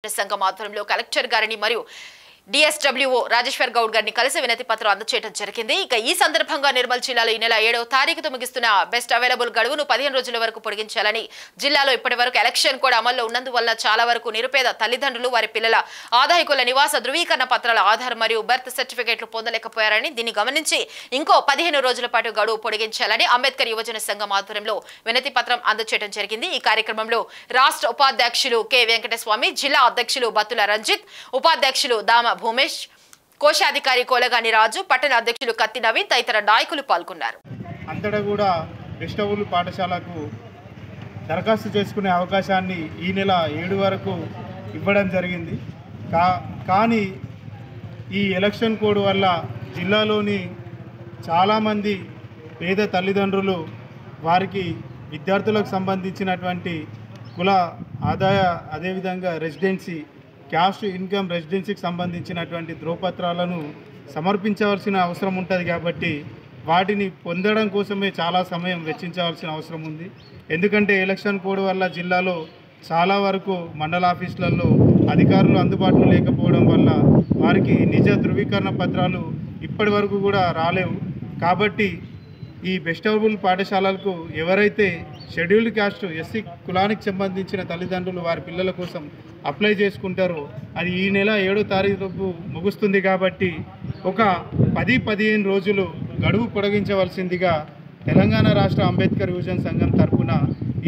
సంఘం ఆధ్వర్యంలో కలెక్టర్ గారిని మరియు DSWO రాజేశ్వర్ గౌడ్ గారిని కలిసి వినతి పత్రం అందజేయడం జరిగింది. ఇక ఈ సందర్భంగా నిర్మల్ జిల్లాలో ఈ నెల 7వ తారీఖుతో ముగిస్తున్న బెస్ట్ అవైలబుల్ గడువును 15 రోజుల వరకు పొడిగించాలని, జిల్లాలో ఇప్పటివరకు ఎలక్షన్ కూడా అమల్లో ఉన్నందువల్ల చాలా వరకు నిరుపేద తల్లిదండ్రులు వారి పిల్లల ఆదాయకుల నివాస ధృవీకరణ పత్రాల ఆధార్ మరియు బర్త్ సర్టిఫికేట్లు పొందలేకపోయారని, దీన్ని గమనించి ఇంకో 15 రోజుల పాటు గడువు పొడిగించాలని అంబేద్కర్ యువజన సంఘం ఆధ్వర్యంలో వినతి పత్రం అందజేయడం జరిగింది. ఈ కార్యక్రమంలో రాష్ట్ర ఉపాధ్యక్షులు కె వెంకటస్వామి, జిల్లా అధ్యక్షులు బత్తుల రంజిత్, ఉపాధ్యక్షులు దామ భూమేష్, కోశాధికారి కోలగాని రాజు, పట్టణ అధ్యక్షులు కత్తి నవీన్ తదితర నాయకులు పాల్గొన్నారు. అంతటా కూడా వెజిటబుల్ పాఠశాలకు దరఖాస్తు చేసుకునే అవకాశాన్ని ఈ నెల 7 వరకు ఇవ్వడం జరిగింది. కానీ ఈ ఎలక్షన్ కోడ్ వల్ల జిల్లాలోని చాలామంది పేద తల్లిదండ్రులు వారికి విద్యార్థులకు సంబంధించినటువంటి కుల ఆదాయ అదేవిధంగా రెసిడెన్సీ క్యాస్ట్ ఇన్కమ్ రెసిడెన్సీకి సంబంధించినటువంటి ధ్రువపత్రాలను సమర్పించవలసిన అవసరం ఉంటుంది. కాబట్టి వాటిని పొందడం కోసమే చాలా సమయం వెచ్చించవలసిన అవసరం ఉంది. ఎందుకంటే ఎలక్షన్ కోడ్ వల్ల జిల్లాలో చాలా వరకు మండల ఆఫీసులలో అధికారులు అందుబాటులో లేకపోవడం వల్ల వారికి నిజ ధృవీకరణ పత్రాలు ఇప్పటి వరకు కూడా రాలేవు. కాబట్టి ఈ వెజిటబుల్ పాఠశాలలకు ఎవరైతే షెడ్యూల్డ్ క్యాస్ట్ ఎస్సీ కులానికి సంబంధించిన తల్లిదండ్రులు వారి పిల్లల కోసం అప్లై చేసుకుంటారో అది ఈ నెల 7వ తారీఖు ముగుస్తుంది. కాబట్టి ఒక 10-15 రోజులు గడువు పొడిగించవలసిందిగా తెలంగాణ రాష్ట్ర అంబేద్కర్ యువజన సంఘం తరఫున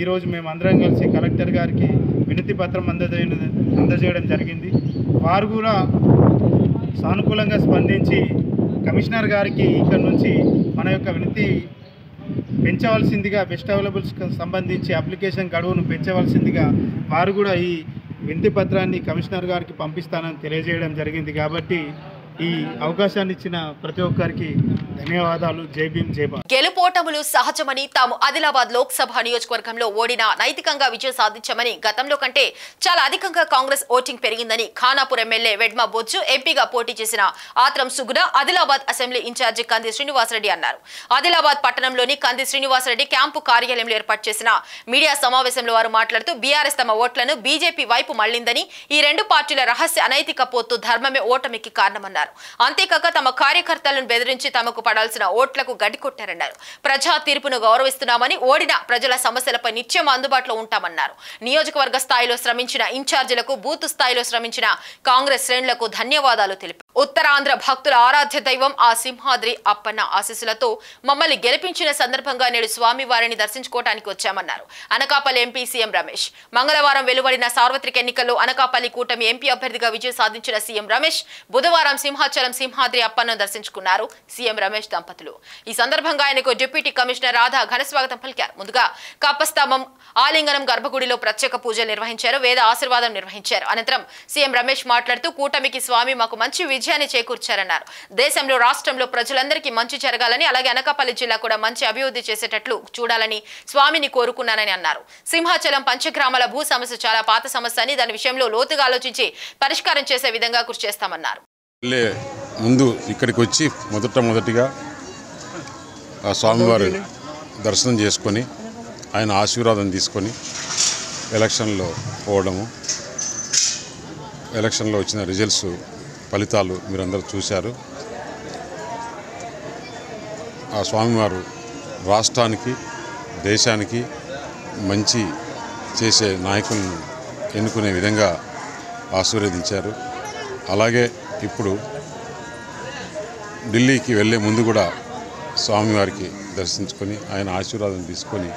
ఈరోజు మేమందరం కలిసి కలెక్టర్ గారికి వినతి పత్రం అందజేయడం జరిగింది. వారు కూడా సానుకూలంగా స్పందించి కమిషనర్ గారికి ఇక్కడ నుంచి మన యొక్క వినతి పెంచవలసిందిగా బెస్ట్ అవైలబుల్స్కి సంబంధించి అప్లికేషన్ గడువును పెంచవలసిందిగా వారు కూడా ఈ వినతి పత్రాన్ని కమిషనర్ గారికి పంపిస్తానని తెలియజేయడం జరిగింది. కాబట్టి ఈ అవకాశాన్ని ఇచ్చిన ప్రతి ఒక్కరికి ధన్యవాదాలు. జై భీమ్, జై భారత్. గెలుపోటములు సహజమని, తాము ఆదిలాబాద్ లోక్సభ నియోజకవర్గంలో ఓడినా నైతికంగా విజయం సాధించామని, గతంలో కంటే చాలా అధికంగా కాంగ్రెస్ ఓటింగ్ పెరిగిందని ఖానాపూర్ ఎమ్మెల్యే వెడ్మా బొజ్జు, ఎంపీగా పోటీ చేసిన ఆత్రం సుగుణ, ఆదిలాబాద్ అసెంబ్లీ ఇన్ఛార్జి కంది శ్రీనివాసరెడ్డి అన్నారు. ఆదిలాబాద్ పట్టణంలోని కంది శ్రీనివాసరెడ్డి క్యాంపు కార్యాలయంలో ఏర్పాటు చేసిన మీడియా సమావేశంలో వారు మాట్లాడుతూ బీఆర్ఎస్ తమ ఓట్లను బీజేపీ వైపు మళ్లిందని, ఈ రెండు పార్టీల రహస్య అనైతిక పొత్తు ధర్మమే ఓటమికి కారణమన్నారు. అంతేకాక తమ కార్యకర్తలను బెదిరించి తమకు పడాల్సిన ఓట్లకు గడ్డి కొట్టారన్నారు. ప్రజా తీర్పును గౌరవిస్తున్నామని, ఓడిన ప్రజల సమస్యలపై నిత్యం అందుబాటులో ఉంటామన్నారు. నియోజకవర్గ స్థాయిలో శ్రమించిన ఇన్ఛార్జీలకు, బూత్ స్థాయిలో శ్రమించిన కాంగ్రెస్ శ్రేణులకు ధన్యవాదాలు తెలిపారు. ఉత్తరాంధ్ర భక్తుల ఆరాధ్య దైవం ఆ సింహాద్రి అప్పన్న ఆశీస్సులతో మమ్మల్ని గెలిపించిన సందర్భంగా నేడు స్వామి వారిని దర్శించుకోవడానికి వచ్చామన్నారు. అనకాపల్లి ఎంపీ సీఎం రమేష్ మంగళవారం వెలువడిన సార్వత్రిక ఎన్నికల్లో అనకాపల్లి కూటమి ఎంపీ అభ్యర్థిగా విజయం సాధించిన సీఎం రమేష్ బుధవారం సింహాచలం సింహాద్రి అప్పన్నను దర్శించుకున్నారు సీఎం రమేష్ దంపతులు. ఈ సందర్భంగా ఆయనకు డిప్యూటీ కమిషనర్ రాధా ఘనస్వాగతం పలికారు. ముందుగా కప్పస్తంభం, ఆలింగనం గర్భగుడిలో ప్రత్యేక పూజలు నిర్వహించారు, వేద ఆశీర్వాదం నిర్వహించారు. అనంతరం సీఎం రమేష్ మాట్లాడుతూ కూటమికి స్వామి మాకు మంచి విజయాన్ని చేకూర్చారన్నారు. దేశంలో, రాష్ట్రంలో ప్రజలందరికీ మంచి జరగాలని, అలాగే అనకాపల్లి జిల్లా కూడా మంచి అభివృద్ధి చేసేటట్లు చూడాలని స్వామిని కోరుకున్నానని అన్నారు. సింహాచలం పంచగ్రామాల భూ సమస్య చాలా పాత సమస్య అని, దాని విషయంలో లోతుగా ఆలోచించి పరిష్కారం చేసే విధంగా కృషి చేస్తామన్నారు. ముందు ఇక్కడికి వచ్చి మొదటిగా ఆ స్వామివారి దర్శనం చేసుకొని ఆయన ఆశీర్వాదం తీసుకొని ఎలక్షన్లో పోవడము, ఎలక్షన్లో వచ్చిన రిజల్ట్స్ ఫలితాలు మీరందరూ చూశారు. ఆ స్వామివారు రాష్ట్రానికి, దేశానికి మంచి చేసే నాయకులను ఎన్నుకునే విధంగా ఆశీర్వదించారు. అలాగే ఇప్పుడు ఢిల్లీకి వెళ్ళే ముందు కూడా స్వామివారికి దర్శించుకొని ఆయన ఆశీర్వాదం తీసుకొని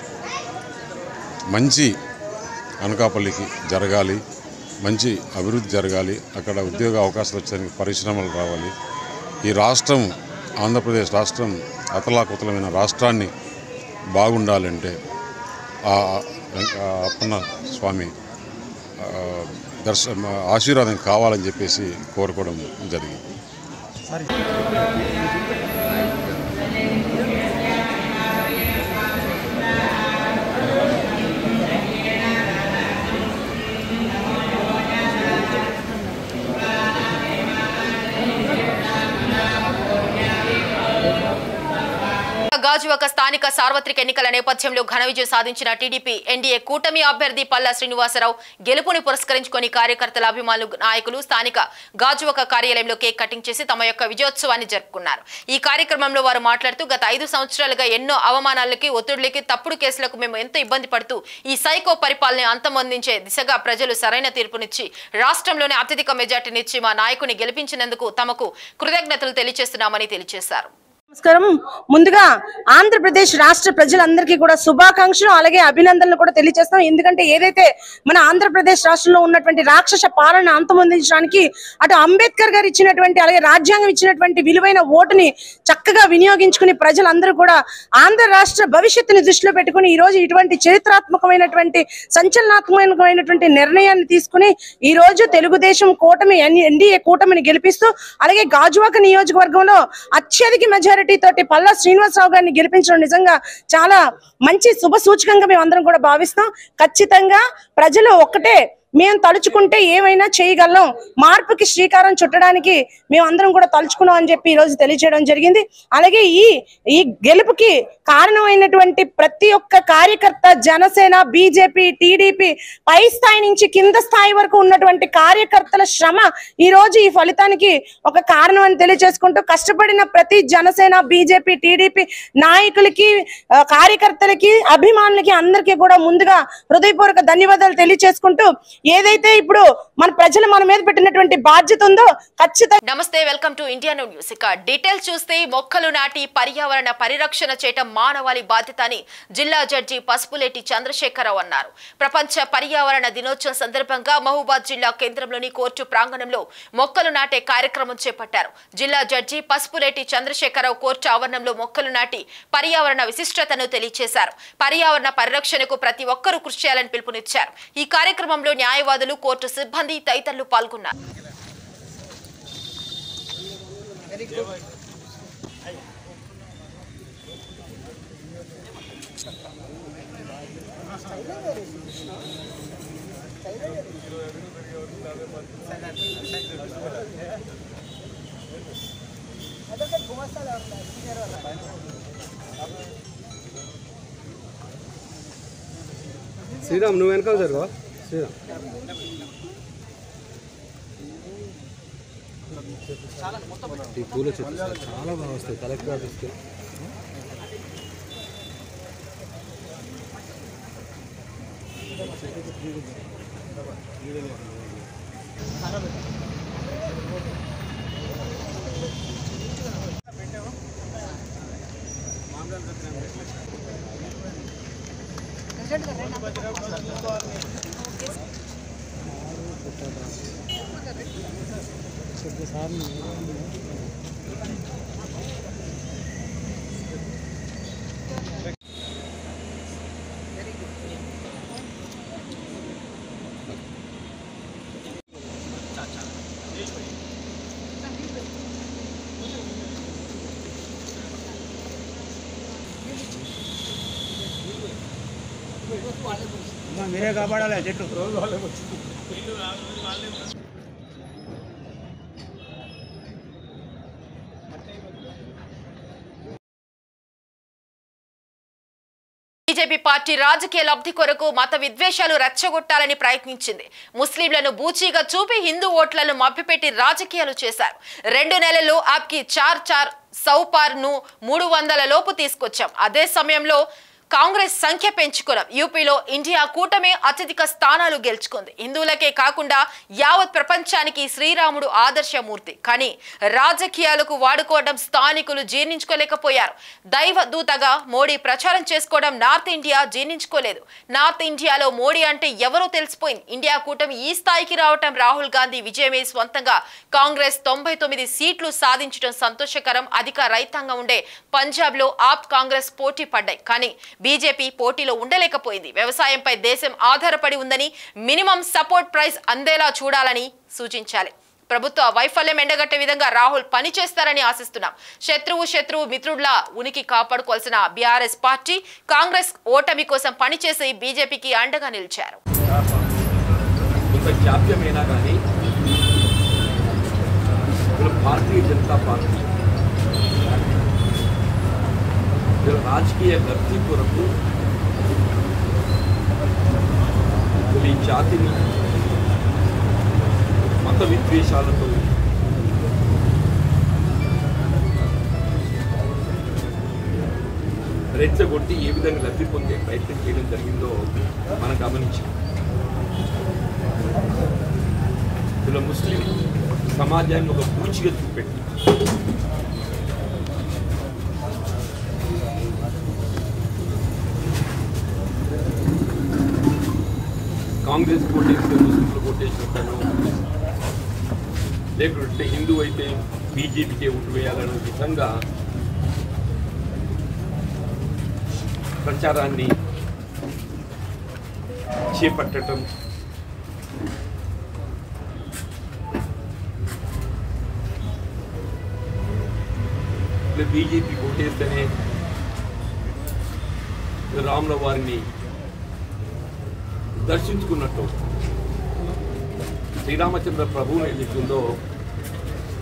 మంచి అనకాపల్లికి జరగాలి, మంచి అభివృద్ధి జరగాలి, అక్కడ ఉద్యోగ అవకాశాలు వచ్చేందుకు పరిశ్రమలు రావాలి, ఈ రాష్ట్రం ఆంధ్రప్రదేశ్ రాష్ట్రం అతలాకుతలమైన రాష్ట్రాన్ని బాగుండాలంటే అప్పన్న స్వామి ఆశీర్వాదం కావాలని చెప్పేసి కోరుకోవడం జరిగింది. గాజువాక స్థానిక సార్వత్రిక ఎన్నికల నేపథ్యంలో ఘన విజయం సాధించిన టీడీపీ ఎన్డీఏ కూటమి అభ్యర్థి పల్లా శ్రీనివాసరావు గెలుపుని పురస్కరించుకొని కార్యకర్తల అభిమానులు నాయకులు స్థానిక గాజువాక కార్యాలయంలో కేక్ కటింగ్ చేసి తమ యొక్క విజయోత్సవాన్ని జరుపుకున్నారు. ఈ కార్యక్రమంలో వారు మాట్లాడుతూ గత 5 సంవత్సరాలుగా ఎన్నో అవమానాలకి ఒత్తిడికి తప్పుడు కేసులకు మేము ఎంతో ఇబ్బంది పడుతూ ఈ సైకో పరిపాలన అంతమొందించే దిశగా ప్రజలు సరైన తీర్పునిచ్చి రాష్ట్రంలోనే అత్యధిక మెజార్టీనిచ్చి మా నాయకుని గెలిపించినందుకు తమకు కృతజ్ఞతలు తెలియజేస్తున్నామని తెలియజేశారు. నమస్కారం. ముందుగా ఆంధ్రప్రదేశ్ రాష్ట్ర ప్రజలందరికీ కూడా శుభాకాంక్షలు అలాగే అభినందనలు కూడా తెలియజేస్తాం. ఎందుకంటే ఏదైతే మన ఆంధ్రప్రదేశ్ రాష్ట్రంలో ఉన్నటువంటి రాక్షస పాలన అంతమొందించడానికి అటు అంబేద్కర్ గారు ఇచ్చినటువంటి అలాగే రాజ్యాంగం ఇచ్చినటువంటి విలువైన ఓటుని చక్కగా వినియోగించుకుని ప్రజలందరూ కూడా ఆంధ్ర రాష్ట్ర భవిష్యత్తుని దృష్టిలో పెట్టుకుని ఈ రోజు ఇటువంటి చరిత్రాత్మకమైనటువంటి సంచలనాత్మకమైనటువంటి నిర్ణయాన్ని తీసుకుని ఈ రోజు తెలుగుదేశం కూటమి ఎన్డీఏ కూటమిని గెలిపిస్తూ అలాగే గాజువాక నియోజకవర్గంలో అత్యధిక మెజారిటీ తోటి పల్లా శ్రీనివాసరావు గారిని గెలిపించడం నిజంగా చాలా మంచి శుభ సూచకంగా మేము అందరం కూడా భావిస్తాం. ఖచ్చితంగా ప్రజలు ఒక్కటే మేము తలుచుకుంటే ఏమైనా చేయగలం, మార్పుకి శ్రీకారం చుట్టడానికి మేము అందరం కూడా తలుచుకున్నాం అని చెప్పి ఈ రోజు తెలియజేయడం జరిగింది. అలాగే ఈ గెలుపుకి కారణమైనటువంటి ప్రతి ఒక్క కార్యకర్త జనసేన బీజేపీ టీడీపీ పై స్థాయి నుంచి కింద స్థాయి వరకు ఉన్నటువంటి కార్యకర్తల శ్రమ ఈ రోజు ఈ ఫలితానికి ఒక కారణం అని తెలియజేసుకుంటూ కష్టపడిన ప్రతి జనసేన బీజేపీ టీడీపీ నాయకులకి కార్యకర్తలకి అభిమానులకి అందరికీ కూడా ముందుగా హృదయపూర్వక ధన్యవాదాలు తెలియజేసుకుంటూ ఏదైతే ఇప్పుడు మన ప్రజలు మన మీద పెట్టినటువంటి బాధ్యత ఉందో ఖచ్చితంగా. నమస్తే, వెల్కమ్ టు ఇండియా న్యూస్. ఇక డీటెయిల్స్ చూస్తే మొక్కలు నాటి పర్యావరణ పరిరక్షణ చేయటం మానవాళి బాధ్యత అని జిల్లా జడ్జి పసుపులేటి చంద్రశేఖరరావు అన్నారు. ప్రపంచ పర్యావరణ దినోత్సవం సందర్భంగా మహబూబాద్ జిల్లా కేంద్రంలోని కోర్టు ప్రాంగణంలో మొక్కలు నాటే కార్యక్రమం చేపట్టారు. జిల్లా జడ్జి పసుపులేటి చంద్రశేఖరరావు కోర్టు ఆవరణంలో మొక్కలు నాటి పర్యావరణ విశిష్టతను తెలియజేశారు. పర్యావరణ పరిరక్షణకు ప్రతి ఒక్కరూ కృషి చేయాలని పిలుపునిచ్చారు. ఈ కార్యక్రమంలో న్యాయవాదులు, కోర్టు సిబ్బంది తదితరులు పాల్గొన్నారు. శ్రీరామ్ నువ్వు వెనకాల జరుగు. శ్రీరామ్ ఈ పూల చెట్లు చాలా బాగా వస్తాయి. కలెక్టర్ ఆఫీస్కి మీరే కాపాడాలి చెట్టు. బీజేపీ పార్టీ రాజకీయ లబ్ధి కొరకు మత విద్వేషాలు రెచ్చగొట్టాలని ప్రయత్నించింది. ముస్లింలను బూచీగా చూపి హిందూ ఓట్లను మభ్యపెట్టి రాజకీయాలు చేశారు. 2 నెలల్లో ఆప్కి 4 సౌపార్ ను 300 లోపు తీసుకొచ్చాం. అదే సమయంలో కాంగ్రెస్ సంఖ్య పెంచుకున్నాం. యూపీలో ఇండియా కూటమి అత్యధిక స్థానాలు గెలుచుకుంది. హిందువులకే కాకుండా యావత్ ప్రపంచానికి శ్రీరాముడు ఆదర్శమూర్తి. కానీ రాజకీయాలకు వాడుకోవడం స్థానికులు జీర్ణించుకోలేకపోయారు. దైవ దూతగా మోడీ ప్రచారం చేసుకోవడం నార్త్ ఇండియా జీర్ణించుకోలేదు. నార్త్ ఇండియాలో మోడీ అంటే ఎవరో తెలిసిపోయింది. ఇండియా కూటమి ఈ స్థాయికి రావటం రాహుల్ గాంధీ విజయమే. స్వంతంగా కాంగ్రెస్ 99 సీట్లు సాధించడం సంతోషకరం. అధిక రైతాంగం ఉండే పంజాబ్ లో ఆప్ కాంగ్రెస్ పోటీ పడ్డాయి. కానీ బీజేపీ పోటీలో ఉండలేకపోయింది. వ్యవసాయంపై దేశం ఆధారపడి ఉందని మినిమం సపోర్ట్ ప్రైస్ అందేలా చూడాలని సూచించాలి. ప్రభుత్వ వైఫల్యం ఎండగట్టే విధంగా రాహుల్ పనిచేస్తారని ఆశిస్తున్నాం. శత్రువు మిత్రుడిలా ఉనికి కాపాడుకోవాల్సిన బీఆర్ఎస్ పార్టీ కాంగ్రెస్ ఓటమి కోసం పనిచేసి బీజేపీకి అండగా నిలిచారు. భారతీయ జనతా పార్టీ రాజకీయ లబ్ధి కొరకు ఈ జాతిని మత విద్వేషాలతో రెచ్చగొట్టి ఏ విధంగా లబ్ధి పొందే ప్రయత్నం చేయడం జరిగిందో మనం గమనించాం. ఇలా ముస్లిం సమాజాన్ని ఒక పూచిగా చూపెట్టి కాంగ్రెస్ కోటేస్తే ముస్లింలు కోటేసినట్టాను, లేకుంటే హిందూ అయితే బీజేపీకే ఓటు వేయాలనే విధంగా ప్రచారాన్ని చేపట్టడం బీజేపీ ఓటేస్తేనే రాముల వారిని దర్శించుకున్నట్టు, శ్రీరామచంద్ర ప్రభువుని ఏదైతుందో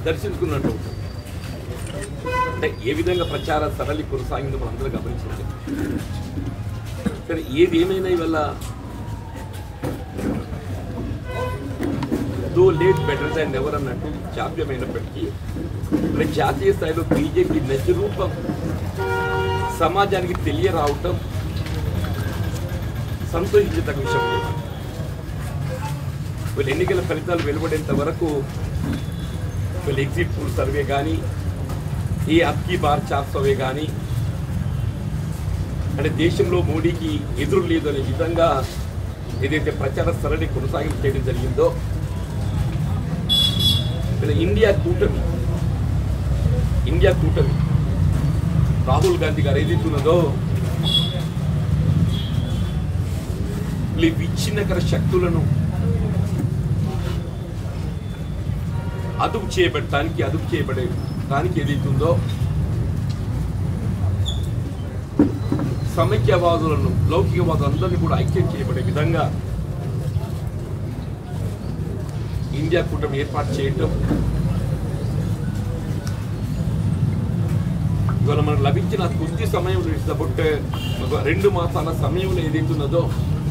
దర్శించుకున్నట్టు. అంటే ఏ విధంగా ప్రచార సరళి కొనసాగిందో మనం అందరూ గమనించాలి. కానీ ఏది ఏమైనా ఇవల్ల దో లేట్ బెటర్ దాన్ ఎవర్ అన్నట్టు జాప్యమైనప్పటికీ జాతీయ స్థాయిలో బీజేపీ నిజరూపం సమాజానికి తెలియరావటం సంతోషించదగ్గ విషయం. వీళ్ళ ఎన్నికల ఫలితాలు వెలువడేంత వరకు వీళ్ళ ఎగ్జిట్ పోల్ సర్వే కానీ ఈ అబ్కీ బార్ 400 కానీ అంటే దేశంలో మోడీకి ఎదురు లేదు అనే విధంగా ఏదైతే ప్రచార సరళి కొనసాగింపు చేయడం జరిగిందో, వీళ్ళ ఇండియా కూటమి రాహుల్ గాంధీ గారు ఏదైతున్నదో విచ్ఛిన్నకర శక్తులను అదుపు చేయబడటానికి ఏదైతుందో సమైక్యవాదులను లౌకికవాదులందరినీ కూడా ఐక్యం చేయబడే విధంగా ఇండియా కూటమి ఏర్పాటు చేయటం, ఇవాళ మనకు లభించిన కొద్ది సమయంలో ఇష్టపట్టే 2 మాసాల సమయంలో ఏదైతున్నదో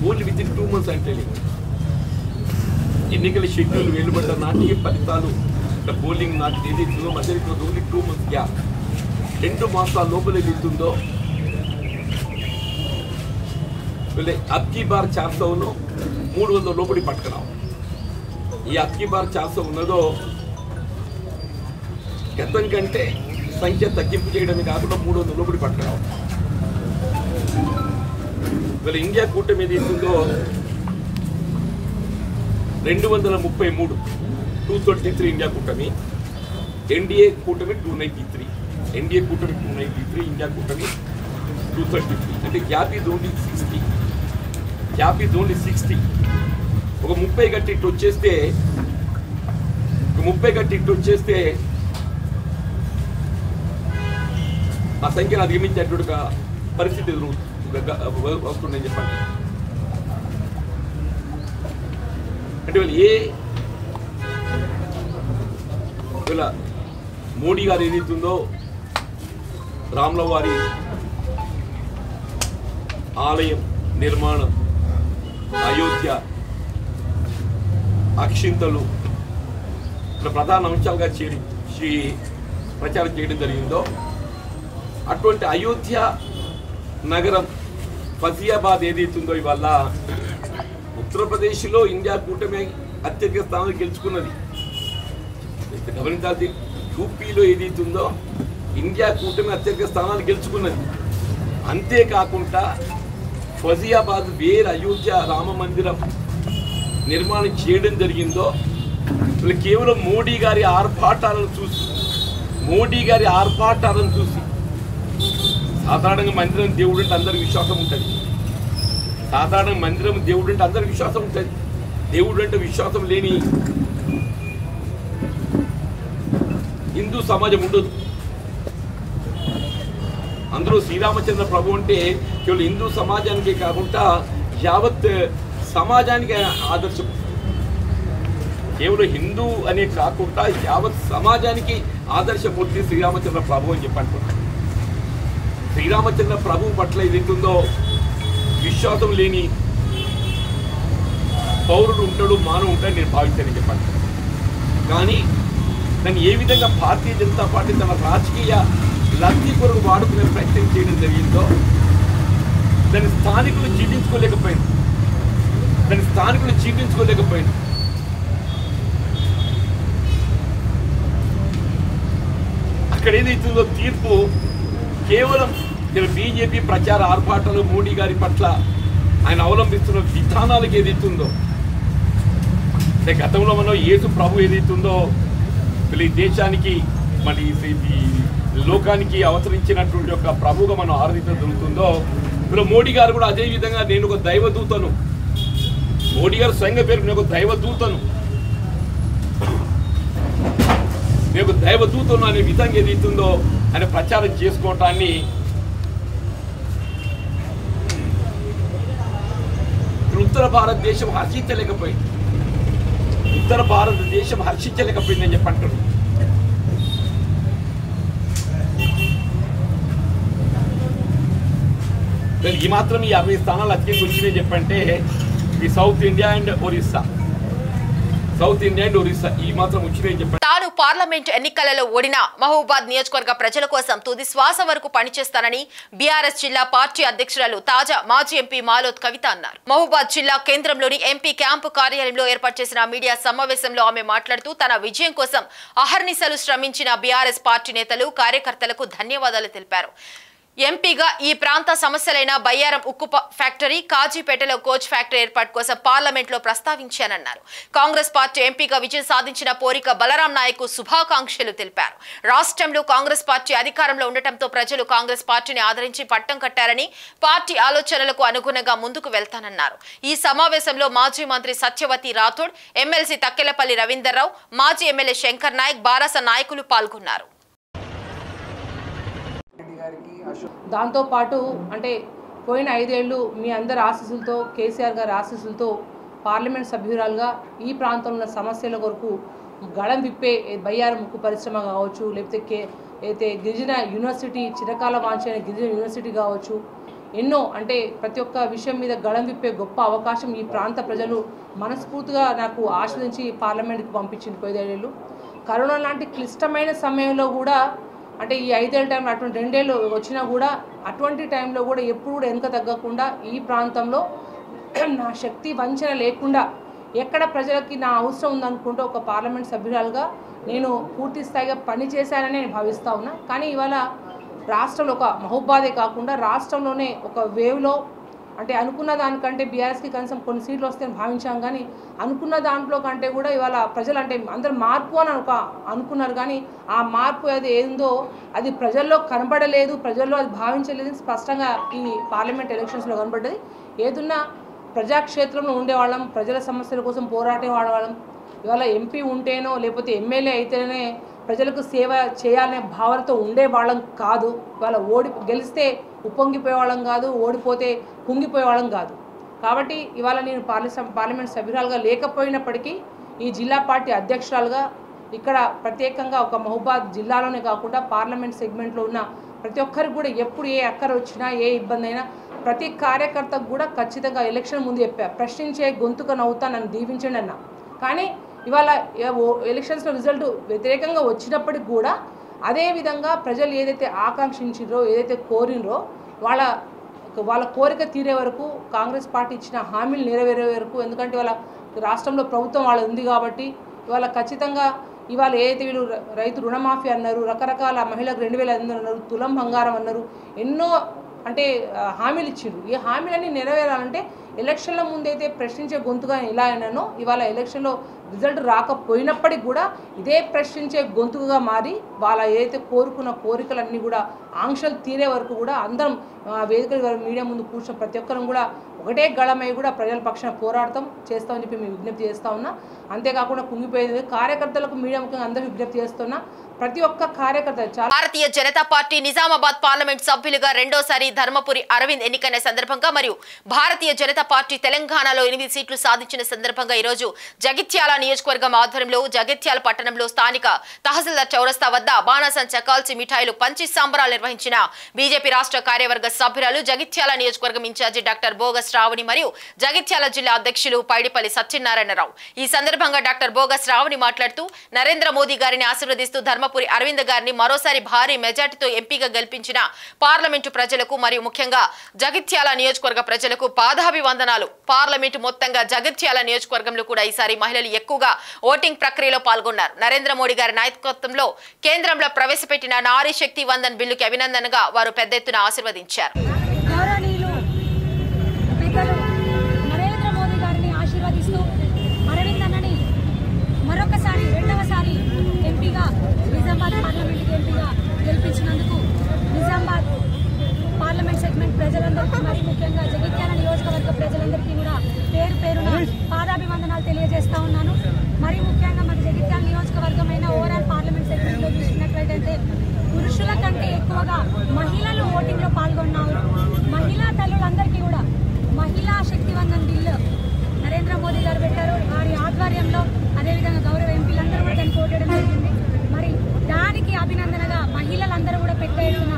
ఓన్లీ విత్ ఇన్ 2 months అంటే ఎన్నికల షెడ్యూల్ వెలువడ్డ నాటికి ఫలితాలు పోలింగ్ నాటికి ఏదైతుందో మధ్యలో ఓన్లీ 2 months గ్యాప్, 2 మాసాల లోపల ఏదైతుందో వీళ్ళ అబ్కీ బార్ 400ను 300 లోపలి పట్టుకురావు. ఈ అబ్కీ బార్ 400 ఉన్నదో గతం కంటే సంఖ్య తగ్గింపు చేయడమే కాకుండా 300 లోపలి పట్టుకురావు. వీళ్ళ ఇండియా కూటమి ఏదైతుందో 233 233 ఇండియా కూటమి, ఎన్డీఏ కూటమి 293, ఇండియా కూటమి 233, అంటే గ్యాప్ ఈజ్ ఓన్లీ 60. ఒక 30 గట్టి ఇట్టు వచ్చేస్తే ఆ సంఖ్యను అధిగమించేటువంటి పరిస్థితి వస్తుందని చెప్పండి. అంటే వీళ్ళ మోడీ గారు ఏదైతుందో రాముల వారి ఆలయం నిర్మాణం, అయోధ్య, అక్షింతలు ప్రధాన అంశాలుగా ప్రచారం చేయడం జరిగిందో, అటువంటి అయోధ్య నగరం ఫజియాబాద్ ఏదైతుందో ఇవాళ ఉత్తరప్రదేశ్లో ఇండియా కూటమి అత్యధిక స్థానాలు గెలుచుకున్నది. గమనించాల్సి యూపీలో ఏదైతుందో ఇండియా కూటమి అత్యధిక స్థానాలు గెలుచుకున్నది. అంతేకాకుండా ఫజియాబాద్ వేర్ అయోధ్య రామ మందిరం నిర్మాణం చేయడం జరిగిందో వీళ్ళు కేవలం మోడీ గారి ఆర్భాటాలను చూసి సాధారణంగా మందిరం దేవుడు అంటే అందరికి విశ్వాసం ఉంటుంది. దేవుడు అంటే విశ్వాసం లేని హిందూ సమాజం ఉండదు. అందులో శ్రీరామచంద్ర ప్రభు అంటే కేవలం హిందూ సమాజానికే కాకుండా యావత్ సమాజానికి ఆదర్శం. కేవలం హిందూ అనే కాకుండా యావత్ సమాజానికి ఆదర్శమూర్తి శ్రీరామచంద్ర ప్రభు అని చెప్పి అంటున్నాను. శ్రీరామచంద్ర ప్రభు పట్ల ఏదైతుందో విశ్వాసం లేని పౌరుడు ఉంటాడు, మానవుడు ఉంటాడు నేను భావించానని చెప్పాను. కానీ దాన్ని ఏ విధంగా భారతీయ జనతా పార్టీ తన రాజకీయ లబ్ధి కొరకు వాడుకునే ప్రయత్నం చేయడం జరిగిందో దాన్ని స్థానికులు జీర్ణించుకోలేకపోయింది. అక్కడ ఏదైతుందో తీర్పు కేవలం బీజేపీ ప్రచార ఆర్భాటాలు, మోడీ గారి పట్ల ఆయన అవలంబిస్తున్న విధానాలకు ఏదైతుందో, అంటే గతంలో మనం యేసు ప్రభు ఏదైతుందో ఈ దేశానికి మన ఈ లోకానికి అవతరించినటువంటి ఒక ప్రభువుగా మనం ఆరాధించడం జరుగుతుందో, ఇప్పుడు మోడీ గారు కూడా అదే విధంగా నేను ఒక దైవదూతను, మోడీ గారు స్వయంగా పేరు నేను ఒక దైవదూతను అనే విధంగా ఏదైతుందో ఆయన ప్రచారం చేసుకోవటాన్ని ఉత్తర భారతదేశం హర్షించలేకపోయిందని చెప్పంటారు. ఈ మాత్రం ఈ 60 స్థానాలు అత్యంత వచ్చినాయి చెప్పంటే ఈ సౌత్ ఇండియా అండ్ ఒరిస్సా ఈ మాత్రం వచ్చినాయి చెప్పండి. తాను పార్లమెంట్ ఎన్నికలలో ఓడిన మహబూబాద్ నియోజకవర్గ ప్రజల కోసం తుది శ్వాస వరకు పనిచేస్తానని బీఆర్ఎస్ జిల్లా పార్టీ అధ్యక్షురాలు తాజా మాజీ ఎంపీ మాలోత్ కవిత అన్నారు. మహబూబాద్ జిల్లా కేంద్రంలోని ఎంపీ క్యాంపు కార్యాలయంలో ఏర్పాటు చేసిన మీడియా సమావేశంలో ఆమె మాట్లాడుతూ తన విజయం కోసం అహర్నిశలు శ్రమించిన బీఆర్ఎస్ పార్టీ నేతలు, కార్యకర్తలకు ధన్యవాదాలు తెలిపారు. ఎంపీగా ఈ ప్రాంత సమస్యలైన బయ్యారం ఉక్కు ఫ్యాక్టరీ, కాజీపేటలో కోచ్ ఫ్యాక్టరీ ఏర్పాటు కోసం పార్లమెంట్లో ప్రస్తావించానన్నారు. కాంగ్రెస్ పార్టీ ఎంపీగా విజయం సాధించిన పోరిక బలరాం నాయక్ శుభాకాంక్షలు తెలిపారు. రాష్ట్రంలో కాంగ్రెస్ పార్టీ అధికారంలో ఉండటంతో ప్రజలు కాంగ్రెస్ పార్టీని ఆదరించి పట్టం కట్టారని, పార్టీ ఆలోచనలకు అనుగుణంగా ముందుకు వెళ్తానన్నారు. ఈ సమావేశంలో మాజీ మంత్రి సత్యవతి రాథోడ్, ఎమ్మెల్సీ తక్కెలపల్లి రవీందర్రావు, మాజీ ఎమ్మెల్యే శంకర్ నాయక్, బారాస నాయకులు పాల్గొన్నారు. దాంతోపాటు అంటే పోయిన 5 ఏళ్ళు మీ అందరి ఆశీస్సులతో, కేసీఆర్ గారి ఆశీస్సులతో పార్లమెంట్ సభ్యురాలుగా ఈ ప్రాంతంలో ఉన్న సమస్యల కొరకు గళం విప్పే బయ్యారం ముక్కు పరిశ్రమ కావచ్చు, లేకపోతే అయితే గిరిజన యూనివర్సిటీ, చిరకాల వాంఛైన గిరిజన యూనివర్సిటీ కావచ్చు, ఎన్నో అంటే ప్రతి ఒక్క విషయం మీద గళం విప్పే గొప్ప అవకాశం ఈ ప్రాంత ప్రజలు మనస్ఫూర్తిగా నాకు ఆస్వాదించి పార్లమెంట్కి పంపించింది. 5 ఏళ్ళు కరోనా లాంటి క్లిష్టమైన సమయంలో కూడా, అంటే ఈ 5 ఏళ్ళ టైంలో అటువంటి 2 ఏళ్ళు వచ్చినా కూడా అటువంటి టైంలో కూడా ఎప్పుడు కూడా వెనుక తగ్గకుండా ఈ ప్రాంతంలో నా శక్తి వంచన లేకుండా ఎక్కడ ప్రజలకి నా అవసరం ఉందనుకుంటూ ఒక పార్లమెంట్ సభ్యురాలుగా నేను పూర్తి స్థాయిగా పనిచేశానని నేను భావిస్తూ ఉన్నా. కానీ ఇవాళ రాష్ట్రంలో ఒక మహబూబాదే కాకుండా రాష్ట్రంలోనే ఒక వేవ్లో, అంటే అనుకున్న దానికంటే బీఆర్ఎస్కి కనీసం కొన్ని సీట్లు వస్తాయని భావించాం, కానీ అనుకున్న దాంట్లో కంటే కూడా ఇవాళ ప్రజలు అంటే అందరూ మార్పు అని అనుకున్నారు, కానీ ఆ మార్పు అది ఏందో అది ప్రజల్లో కనబడలేదు, ప్రజల్లో అది భావించలేదు. స్పష్టంగా ఈ పార్లమెంట్ ఎలక్షన్స్లో కనబడ్డది. ఏదున్నా ప్రజాక్షేత్రంలో ఉండేవాళ్ళం, ప్రజల సమస్యల కోసం పోరాటే వాడేవాళ్ళం. ఇవాళ ఎంపీ ఉంటేనో లేకపోతే ఎమ్మెల్యే అయితేనే ప్రజలకు సేవ చేయాలనే భావనతో ఉండేవాళ్ళం కాదు. ఇవాళ గెలిస్తే ఉప్పొంగిపోయేవాళ్ళం కాదు, ఓడిపోతే కుంగిపోయేవాళ్ళం కాదు. కాబట్టి ఇవాళ నేను పార్లమెంట్ సభ్యురాలుగా లేకపోయినప్పటికీ ఈ జిల్లా పార్టీ అధ్యక్షురాలుగా ఇక్కడ ప్రత్యేకంగా ఒక మహబూబాద్ జిల్లాలోనే కాకుండా పార్లమెంట్ సెగ్మెంట్లో ఉన్న ప్రతి ఒక్కరికి కూడా ఎప్పుడు ఏ అక్కర వచ్చినా, ఏ ఇబ్బంది అయినా ప్రతి కార్యకర్తకు కూడా ఖచ్చితంగా ఎలక్షన్ ముందు చెప్పా, ప్రశ్నించే గొంతుక నవ్వుతా, నన్ను దీవించండి అన్న. కానీ ఇవాళ ఎలక్షన్స్లో రిజల్ట్ వ్యతిరేకంగా వచ్చినప్పటికి కూడా అదేవిధంగా ప్రజలు ఏదైతే ఆకాంక్షించారో, ఏదైతే కోరినరో వాళ్ళ కోరిక తీరే వరకు, కాంగ్రెస్ పార్టీ ఇచ్చిన హామీలు నెరవేరే వరకు, ఎందుకంటే వాళ్ళ రాష్ట్రంలో ప్రభుత్వం వాళ్ళ ఉంది కాబట్టి ఇవాళ ఖచ్చితంగా ఇవాళ ఏదైతే వీళ్ళు రైతు రుణమాఫీ అన్నారు, రకరకాల మహిళలకు 2,500 అన్నారు, తులం బంగారం అన్నారు, ఎన్నో అంటే హామీలు ఇచ్చిండ్రు. ఈ హామీలన్నీ నెరవేరాలంటే ఎలక్షన్ల ముందైతే ప్రశ్నించే గొంతుగా ఎలా అయినానో ఇవాళ ఎలక్షన్లో రిజల్ట్ రాకపోయినప్పటికీ కూడా ఇదే ప్రశ్నించే గొంతుగా మారి వాళ్ళ ఏదైతే కోరుకున్న కోరికలన్నీ కూడా ఆంక్షలు తీరే వరకు కూడా అందరం వేదికల మీడియా ముందు కూర్చొని ప్రతి ఒక్కరం కూడా ఒకటే గళమై కూడా ప్రజల పక్షాన పోరాడతాం చేస్తామని చెప్పి మేము విజ్ఞప్తి చేస్తా ఉన్నా. అంతేకాకుండా కుంగిపోయేది కార్యకర్తలకు మీడియా ముఖ్యంగా అందరూ విజ్ఞప్తి చేస్తున్నా, ప్రతి ఒక్క కార్యకర్త భారతీయ జనతా పార్టీ నిజామాబాద్ పార్లమెంట్ సభ్యులుగా రెండోసారి ధర్మపురి అరవింద్ ఎన్నికైన సందర్భంగా మరియు భారతీయ జనతా పార్టీ తెలంగాణలో 8 సీట్లు సాధించిన సందర్భంగా ఈ రోజు జగిత్యాల నియోజకవర్గం ఆధ్వర్యంలో జగిత్యాల పట్టణంలో స్థానిక తహసీల్దార్ చౌరస్తా వద్ద బాణాసంచా కాల్చి మిఠాయిలు పంచి సంబరాలు నిర్వహించిన బీజేపీ రాష్ట్ర కార్యవర్గ సభ్యురాలు జగిత్యాల నియోజకవర్గం ఇన్ఛార్జి డాక్టర్ బోగస్ శ్రావణి మరియు జగిత్యాల జిల్లా అధ్యక్షులు పైడిపల్లి సత్యనారాయణరావు. ఈ సందర్భంగా డాక్టర్ బోగస్ శ్రావణి మాట్లాడుతూ నరేంద్ర మోదీ గారిని ఆశీర్వదిస్తూ ధర్మపురి అరవింద్ గారిని మరోసారి భారీ మెజార్టీతో ఎంపీగా గెలిపించిన పార్లమెంటు ప్రజలకు మరియు ముఖ్యంగా జగిత్యాల నియోజకవర్గ ప్రజలకు పాదాభివందనాలు. పార్లమెంటు మొత్తంగా జగిత్యాల నియోజకవర్గంలో కూడా ఈసారి మహిళలు ఎక్కువగా ఓటింగ్ ప్రక్రియలో పాల్గొన్నారు. నరేంద్ర మోడీ గారి నాయకత్వంలో కేంద్రంలో ప్రవేశపెట్టిన నారీ శక్తి వందన్ బిల్లుకి అభినందనగా వారు పెద్ద ఎత్తున ఆశీర్వదించారు. నరేంద్ర మోదీ గారిని ఆశీర్వదిస్తూ అరవింద్ అన్నని మరొకసారి రెండవసారి ఎంపీగా నిజామాబాద్ పార్లమెంట్కి ఎంపీగా గెలిపించినందుకు నిజామాబాద్ పార్లమెంట్ సెగ్మెంట్ ప్రజలందరికీ మరి ముఖ్యంగా జగిత్యాల నియోజకవర్గ ప్రజలందరికీ కూడా పేరు పేరున పాదాభివందనాలు తెలియజేస్తా ఉన్నాను. మరి ముఖ్యంగా మన జగిత్యాల నియోజకవర్గమైన ఓవరాల్ పార్లమెంట్ సెగ్మెంట్లో చూసినట్లయితే పురుషుల కంటే ఎక్కువగా మహిళలు ఓటింగ్లో పాల్గొన్నారు. మహిళా తల్లులందరికీ కూడా మహిళా శక్తి వందన్ బిల్లు నరేంద్ర మోదీ గారు పెట్టారు. వారి ఆధ్వర్యంలో అదేవిధంగా గౌరవ ఎంపీలందరూ కూడా దాన్ని కోటడం జరిగింది. మరి దానికి అభినందనగా మహిళలందరూ కూడా పెద్ద ఎత్తున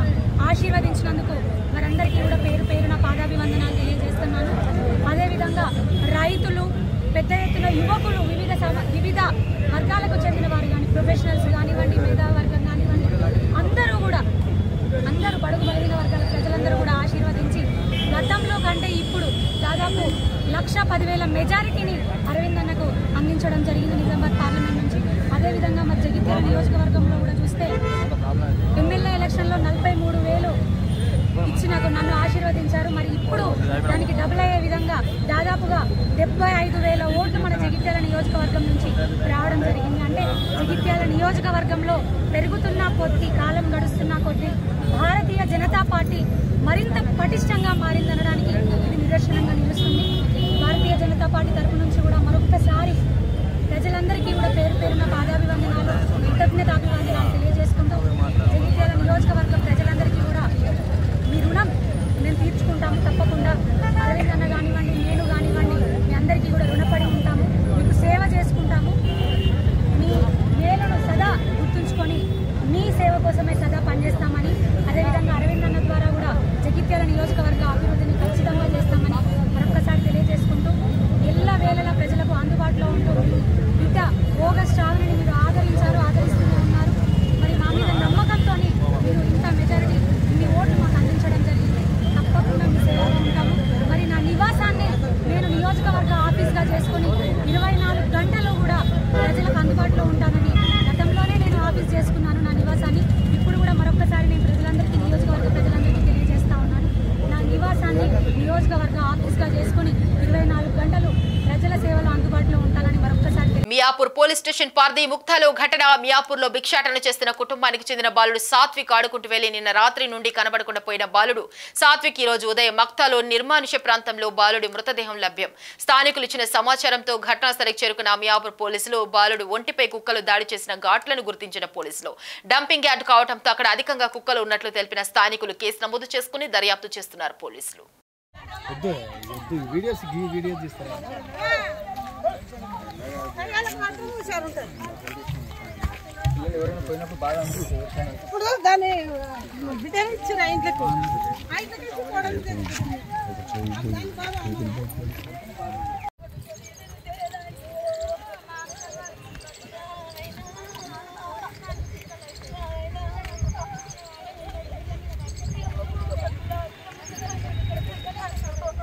ఆశీర్వదించినందుకు వారందరికీ కూడా పేరు పేరున పాదాభివందనాలు తెలియజేస్తున్నాను. అదేవిధంగా రైతులు పెద్ద ఎత్తున యువకులు వివిధ వర్గాలకు చెందిన వారు కానీ ప్రొఫెషనల్స్ కానివ్వండి, మేధావర్గం కానివ్వండి, అందరూ బడుగు బలహీన వర్గాల ప్రజలందరూ కూడా ఆశీర్వదించి గతంలో కంటే ఇప్పుడు దాదాపు 1,10,000 మెజారిటీని అరవింద్ అన్నకు అందించడం జరిగింది నిజామాబాద్ పార్లమెంట్ నుంచి. అదేవిధంగా మరి జగిత్యాల నియోజకవర్గంలో కూడా చూస్తే ఎమ్మెల్యే ఎలక్షన్లో 43,000 ఇచ్చి నన్ను ఆశీర్వదించారు. మరి ఇప్పుడు దానికి డబుల్ అయ్యే విధంగా దాదాపుగా 75,000 ఓట్లు మన జగిత్యాల నియోజకవర్గం నుంచి రావడం జరిగింది. అంటే జగిత్యాల నియోజకవర్గంలో పెరుగుతున్న కొద్దీ, కాలం గడుస్తున్న కొద్దీ భారతీయ జనతా పార్టీ మరింత పటిష్టంగా మారిందనడానికి ఇది నిదర్శనంగా నిలుస్తుంది. భారతీయ జనతా పార్టీ తరఫు నుంచి కూడా మరొక్కసారి ప్రజలందరికీ కూడా పేరు పేరున పాదాభివందనాలు, కృతజ్ఞతాభివందనాలు తెలియజేసుకుంటూ జగిత్యాల నియోజకవర్గం ప్రజలందరికీ కూడా మీ రుణం మేము తీర్చుకుంటాము తప్పకుండా. అరవింద్ అన్న కానివ్వండి, నేను కానివ్వండి, మీ అందరికీ కూడా రుణపడి ఉంటాము, మీకు సేవ చేసుకుంటాము. మీ మేలును సదా గుర్తుంచుకొని మీ సేవ కోసమే సదా పనిచేస్తామని, అదేవిధంగా అరవింద్ అన్న ద్వారా కూడా జగిత్యాల నియోజకవర్గ అభివృద్ధిని ఖచ్చితంగా చేస్తామని మరొకసారి తెలియజేసుకుంటూ ఎల్లవేళలా ప్రజలకు అందుబాటులో ఉంటూ బిడ్డ బోగస్ శ్రావణిని మీరు ఆదరిస్తూనే ఉన్నారు. మరి మా మీద నమ్మకంతో మీరు ఇంత మెజారిటీ ఇన్ని ఓట్లు మాకు అందించడం జరిగింది. తప్పకుండా మీ సేవలో ఉంటాము. మరి నా నివాసాన్ని నేను నియోజకవర్గ ఆఫీస్గా చేసుకొని 24 గంటలు కూడా ప్రజలకు అందుబాటులో ఉంటానని గతంలోనే నేను ఆఫీస్ చేసుకున్నాను నా నివాసాన్ని. ఇప్పుడు కూడా మరొకసారి నేను ప్రజలందరికీ నియోజకవర్గ ప్రజలందరికీ తెలియజేస్తా ఉన్నాను. నా నివాసాన్ని నియోజకవర్గ ఆఫీస్గా చేసుకొని 24 గంటలు ప్రజల సేవలో అందుబాటులో ఉంటానని మరొకసారి. మియాపూర్ పోలీస్ స్టేషన్ పార్దీ ముక్తాలో ఘటన. మియాపూర్లో భిక్షాటన చేస్తున్న కుటుంబానికి చెందిన బాలుడు సాత్విక్ ఆడుకుంటూ వెళ్లి నిన్న రాత్రి నుండి కనబడకుండా పోయిన బాలుడు సాత్విక్ ఈ రోజు ఉదయం మక్తాలో నిర్మానుష్య ప్రాంతంలో బాలుడి మృతదేహం లభ్యం. స్థానికులు ఇచ్చిన సమాచారంతో ఘటనా స్థలికి చేరుకున్న మియాపూర్ పోలీసులు బాలుడు ఒంటిపై కుక్కలు దాడి చేసిన ఘాట్లను గుర్తించిన పోలీసులు డంపింగ్ యార్డ్ కావడంతో అక్కడ అధికంగా కుక్కలు ఉన్నట్లు తెలిపిన స్థానికులు కేసు నమోదు చేసుకుని దర్యాప్తు చేస్తున్నారు పోలీసులు. ఇప్పుడు దాన్ని బిడ్డ ఇచ్చిన ఇంట్లోకి